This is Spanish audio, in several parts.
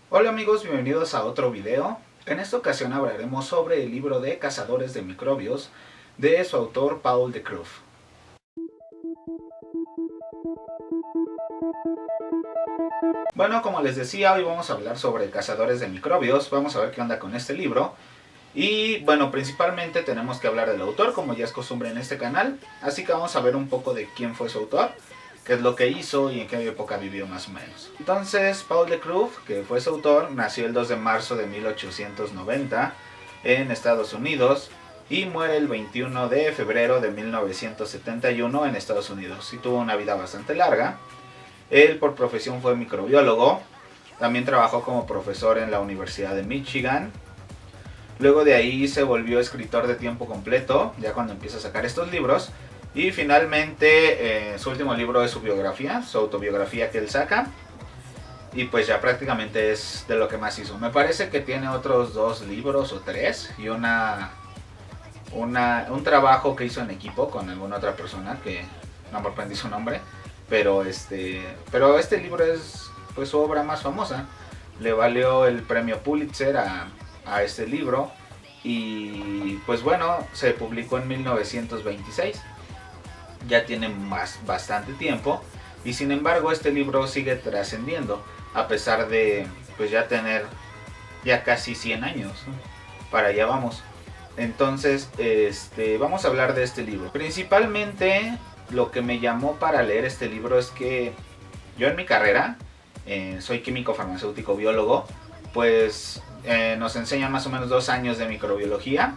Hola amigos, bienvenidos a otro video. En esta ocasión hablaremos sobre el libro de Cazadores de Microbios de su autor Paul de Kruif. Bueno, como les decía, hoy vamos a hablar sobre Cazadores de Microbios. Vamos a ver qué onda con este libro. Y bueno, principalmente tenemos que hablar del autor, como ya es costumbre en este canal. Así que vamos a ver un poco de quién fue su autor, qué es lo que hizo y en qué época vivió más o menos. Entonces, Paul de Kruif, que fue su autor, nació el 2 de marzo de 1890 en Estados Unidos y muere el 21 de febrero de 1971 en Estados Unidos. Y tuvo una vida bastante larga. Él por profesión fue microbiólogo, también trabajó como profesor en la Universidad de Michigan. Luego de ahí se volvió escritor de tiempo completo, ya cuando empieza a sacar estos libros. Y finalmente su último libro es su biografía, su autobiografía que él saca. Y pues ya prácticamente es de lo que más hizo. Me parece que tiene otros 2 libros o 3 y un trabajo que hizo en equipo con alguna otra persona que no me aprendí su nombre. Pero este libro es pues su obra más famosa. Le valió el premio Pulitzer a este libro. Y pues bueno, se publicó en 1926. Ya tiene bastante tiempo. Y sin embargo este libro sigue trascendiendo. A pesar de pues ya tener ya casi 100 años. Para allá vamos. Entonces vamos a hablar de este libro. Principalmente lo que me llamó para leer este libro es que yo en mi carrera, soy químico farmacéutico biólogo, pues nos enseñan más o menos 2 años de microbiología.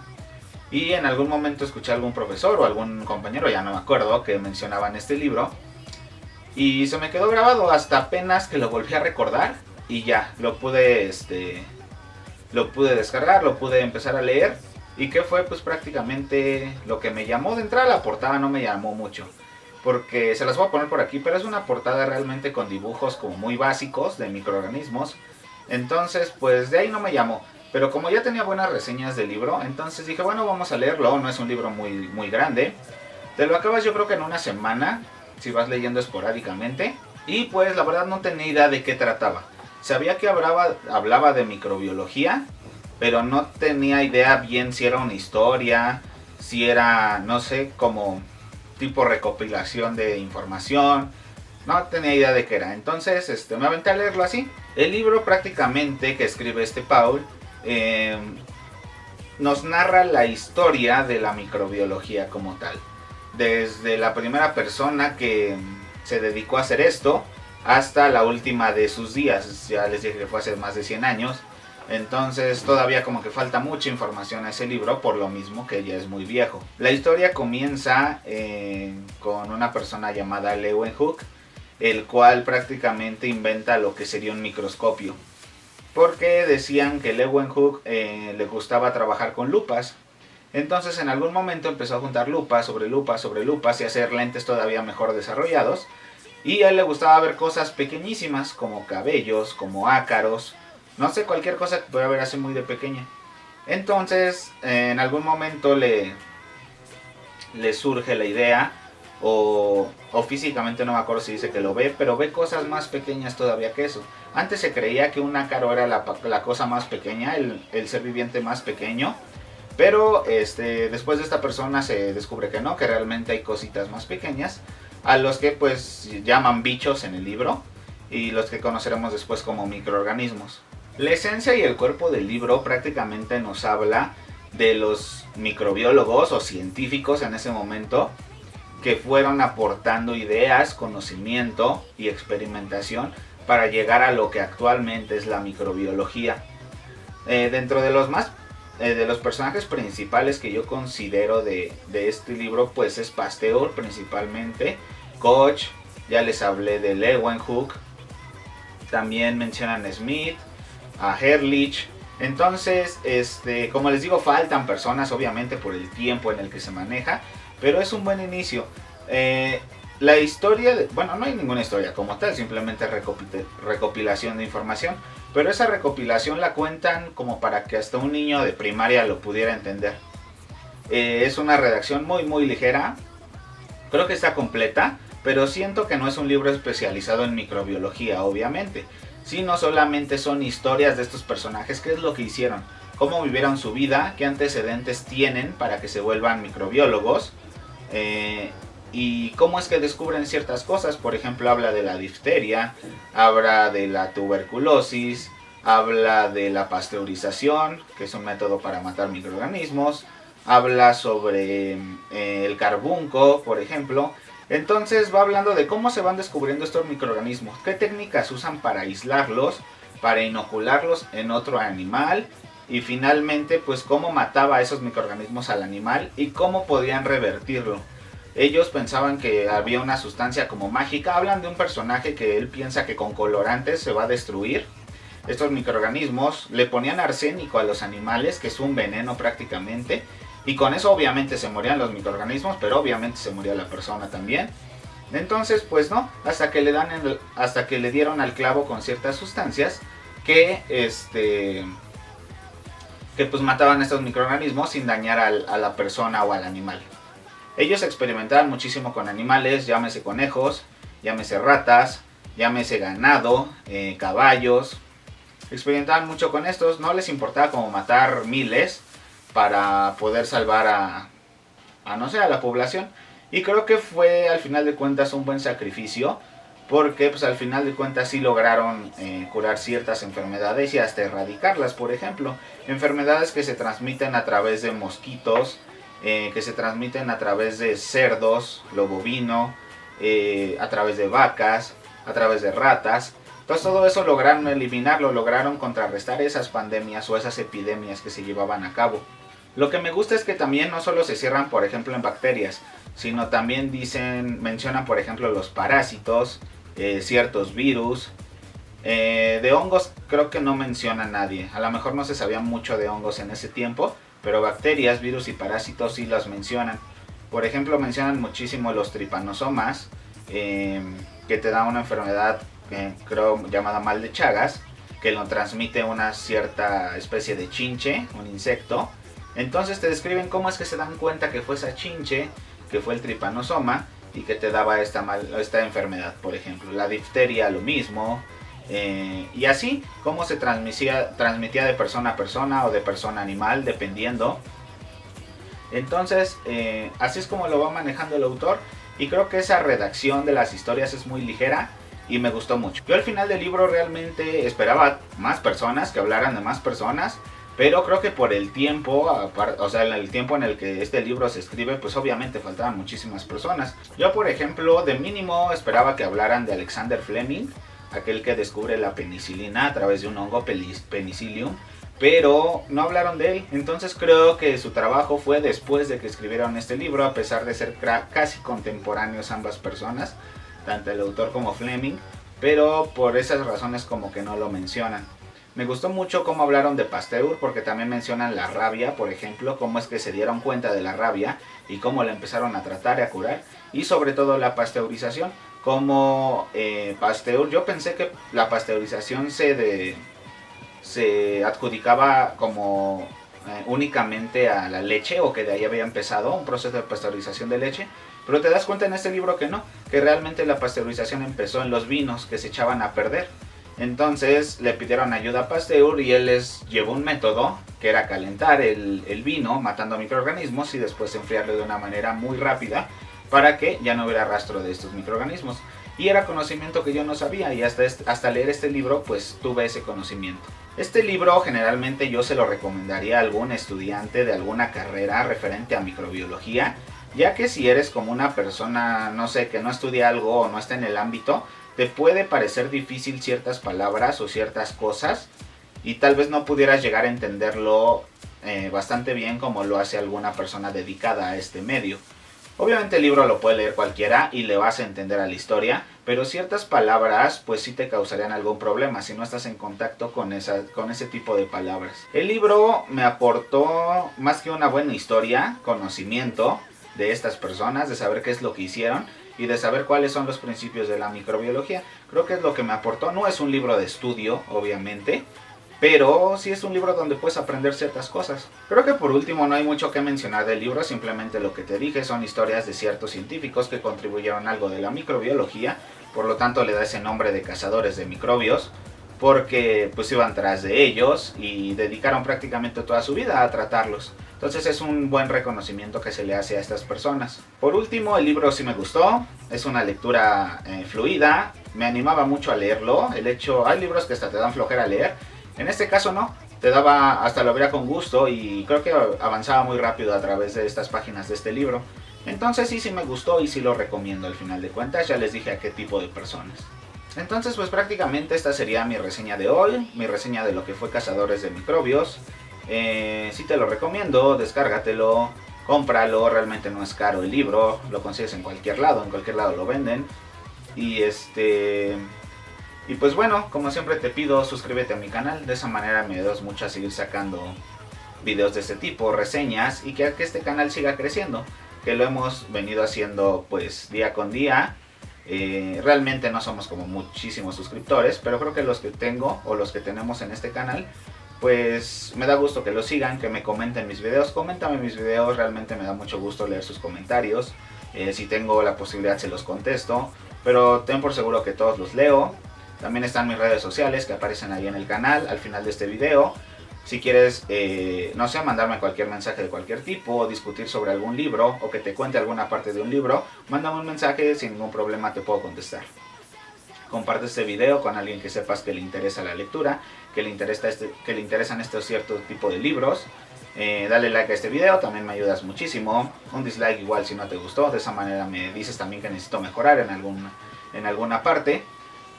Y en algún momento escuché a algún profesor o algún compañero, ya no me acuerdo, que mencionaban este libro. Y se me quedó grabado hasta apenas que lo volví a recordar. Y ya, lo pude descargar, lo pude empezar a leer. Y que fue pues prácticamente lo que me llamó de entrada. La portada no me llamó mucho, porque se las voy a poner por aquí, pero es una portada realmente con dibujos como muy básicos de microorganismos. Entonces pues de ahí no me llamó. Pero como ya tenía buenas reseñas del libro, entonces dije, bueno, vamos a leerlo. No es un libro muy grande. Te lo acabas yo creo que en una semana, si vas leyendo esporádicamente. Y pues la verdad no tenía idea de qué trataba. Sabía que hablaba de microbiología, pero no tenía idea bien si era una historia, si era, no sé, como tipo recopilación de información. No tenía idea de qué era. Entonces me aventé a leerlo así. El libro prácticamente que escribe Paul nos narra la historia de la microbiología como tal. Desde la primera persona que se dedicó a hacer esto hasta la última de sus días. Ya les dije que fue hace más de 100 años. Entonces todavía como que falta mucha información a ese libro, por lo mismo que ya es muy viejo. La historia comienza con una persona llamada Leeuwenhoek, el cual prácticamente inventa lo que sería un microscopio. Porque decían que Leeuwenhoek le gustaba trabajar con lupas. Entonces en algún momento empezó a juntar lupas sobre lupas sobre lupas y hacer lentes todavía mejor desarrollados. Y a él le gustaba ver cosas pequeñísimas como cabellos, como ácaros, no sé, cualquier cosa que pueda ver así muy de pequeña. Entonces en algún momento le surge la idea, o físicamente no me acuerdo si dice que lo ve, pero ve cosas más pequeñas todavía que eso. Antes se creía que un ácaro era la cosa más pequeña, el ser viviente más pequeño. Pero después de esta persona se descubre que no, que realmente hay cositas más pequeñas, a los que pues llaman bichos en el libro, y los que conoceremos después como microorganismos. La esencia y el cuerpo del libro prácticamente nos habla de los microbiólogos o científicos en ese momento que fueron aportando ideas, conocimiento y experimentación para llegar a lo que actualmente es la microbiología. Dentro de los personajes principales que yo considero de este libro, pues es Pasteur principalmente, Koch, ya les hablé de Leeuwenhoek, también mencionan a Smith, a Ehrlich. Entonces, como les digo, faltan personas obviamente por el tiempo en el que se maneja, pero es un buen inicio. La historia, bueno, no hay ninguna historia como tal, simplemente recopilación de información, pero esa recopilación la cuentan como para que hasta un niño de primaria lo pudiera entender. Es una redacción muy ligera, creo que está completa, pero siento que no es un libro especializado en microbiología, obviamente, sino solamente son historias de estos personajes, qué es lo que hicieron, cómo vivieron su vida, qué antecedentes tienen para que se vuelvan microbiólogos, y cómo es que descubren ciertas cosas. Por ejemplo, habla de la difteria, habla de la tuberculosis, habla de la pasteurización, que es un método para matar microorganismos, habla sobre el carbunco, por ejemplo. Entonces va hablando de cómo se van descubriendo estos microorganismos, qué técnicas usan para aislarlos, para inocularlos en otro animal, y finalmente pues cómo mataba a esos microorganismos al animal y cómo podían revertirlo. Ellos pensaban que había una sustancia como mágica. Hablan de un personaje que él piensa que con colorantes se va a destruir estos microorganismos. Le ponían arsénico a los animales, que es un veneno prácticamente, y con eso obviamente se morían los microorganismos, pero obviamente se moría la persona también. Entonces pues no, hasta que le dieron al clavo con ciertas sustancias que pues mataban a estos microorganismos sin dañar a la persona o al animal. Ellos experimentaban muchísimo con animales, llámese conejos, llámese ratas, llámese ganado, caballos. Experimentaban mucho con estos, no les importaba como matar miles para poder salvar no sé, a la población. Y creo que fue al final de cuentas un buen sacrificio, porque pues al final de cuentas sí lograron curar ciertas enfermedades y hasta erradicarlas. Por ejemplo, enfermedades que se transmiten a través de mosquitos, que se transmiten a través de cerdos, lo bovino, a través de vacas, a través de ratas. Entonces todo eso lograron eliminarlo, lograron contrarrestar esas pandemias o esas epidemias que se llevaban a cabo. Lo que me gusta es que también no solo se cierran, por ejemplo, en bacterias, sino también mencionan, por ejemplo, los parásitos, ciertos virus. De hongos creo que no menciona nadie. A lo mejor no se sabía mucho de hongos en ese tiempo, pero bacterias, virus y parásitos sí las mencionan. Por ejemplo, mencionan muchísimo los tripanosomas, que te da una enfermedad, creo, llamada mal de Chagas, que lo transmite una cierta especie de chinche, un insecto. Entonces te describen cómo es que se dan cuenta que fue esa chinche, que fue el tripanosoma, y que te daba esta enfermedad. Por ejemplo, la difteria, lo mismo. Y así, cómo se transmitía de persona a persona o de persona a animal, dependiendo. Entonces, así es como lo va manejando el autor. Y creo que esa redacción de las historias es muy ligera y me gustó mucho. Yo al final del libro realmente esperaba más personas, que hablaran de más personas. Pero creo que por el tiempo, o sea, el tiempo en el que este libro se escribe, pues obviamente faltaban muchísimas personas. Yo, por ejemplo, de mínimo esperaba que hablaran de Alexander Fleming, aquel que descubre la penicilina a través de un hongo Penicillium, pero no hablaron de él. Entonces creo que su trabajo fue después de que escribieron este libro, a pesar de ser casi contemporáneos ambas personas, tanto el autor como Fleming, pero por esas razones como que no lo mencionan. Me gustó mucho cómo hablaron de Pasteur, porque también mencionan la rabia, por ejemplo, cómo es que se dieron cuenta de la rabia y cómo la empezaron a tratar y a curar, y sobre todo la pasteurización. Como Pasteur, yo pensé que la pasteurización se adjudicaba como únicamente a la leche, o que de ahí había empezado un proceso de pasteurización de leche, pero te das cuenta en este libro que no, que realmente la pasteurización empezó en los vinos que se echaban a perder. Entonces le pidieron ayuda a Pasteur y él les llevó un método que era calentar el vino matando microorganismos y después enfriarlo de una manera muy rápida para que ya no hubiera rastro de estos microorganismos. Y era conocimiento que yo no sabía, y hasta leer este libro pues tuve ese conocimiento. Este libro generalmente yo se lo recomendaría a algún estudiante de alguna carrera referente a microbiología, ya que si eres como una persona, no sé, que no estudia algo o no está en el ámbito, te puede parecer difícil ciertas palabras o ciertas cosas y tal vez no pudieras llegar a entenderlo bastante bien como lo hace alguna persona dedicada a este medio. Obviamente el libro lo puede leer cualquiera y le vas a entender a la historia, pero ciertas palabras pues sí te causarían algún problema si no estás en contacto con ese tipo de palabras. El libro me aportó más que una buena historia, conocimiento de estas personas, de saber qué es lo que hicieron y de saber cuáles son los principios de la microbiología. Creo que es lo que me aportó. No es un libro de estudio, obviamente, pero sí es un libro donde puedes aprender ciertas cosas. Creo que por último no hay mucho que mencionar del libro, simplemente lo que te dije son historias de ciertos científicos que contribuyeron algo de la microbiología, por lo tanto le da ese nombre de cazadores de microbios. porque pues iban tras de ellos y dedicaron prácticamente toda su vida a tratarlos. Entonces es un buen reconocimiento que se le hace a estas personas. Por último, el libro sí me gustó, es una lectura fluida, me animaba mucho a leerlo. Hay libros que hasta te dan flojera leer, en este caso no, te daba, hasta lo vería con gusto y creo que avanzaba muy rápido a través de estas páginas de este libro. Entonces sí me gustó y sí lo recomiendo al final de cuentas, ya les dije a qué tipo de personas. Entonces pues prácticamente esta sería mi reseña de hoy, mi reseña de lo que fue Cazadores de Microbios. Sí te lo recomiendo, descárgatelo, cómpralo, realmente no es caro el libro, lo consigues en cualquier lado lo venden. Y y pues bueno, como siempre te pido, suscríbete a mi canal, de esa manera me ayudas mucho a seguir sacando videos de este tipo, reseñas, y que este canal siga creciendo, que lo hemos venido haciendo pues día con día. Realmente no somos como muchísimos suscriptores, pero creo que los que tengo o los que tenemos en este canal, pues me da gusto que lo sigan, que me comenten mis videos. Coméntame mis videos, realmente me da mucho gusto leer sus comentarios. Si tengo la posibilidad se los contesto, pero ten por seguro que todos los leo. También están mis redes sociales que aparecen ahí en el canal al final de este video. Si quieres, no sé, mandarme cualquier mensaje de cualquier tipo, o discutir sobre algún libro, o que te cuente alguna parte de un libro, mándame un mensaje, sin ningún problema te puedo contestar. Comparte este video con alguien que sepas que le interesa la lectura, que le interesan estos ciertos tipos de libros. Dale like a este video, también me ayudas muchísimo. Un dislike igual si no te gustó, de esa manera me dices también que necesito mejorar en alguna parte.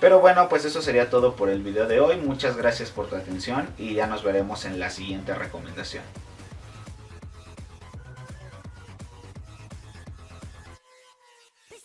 Pero bueno, pues eso sería todo por el video de hoy. Muchas gracias por tu atención y ya nos veremos en la siguiente recomendación.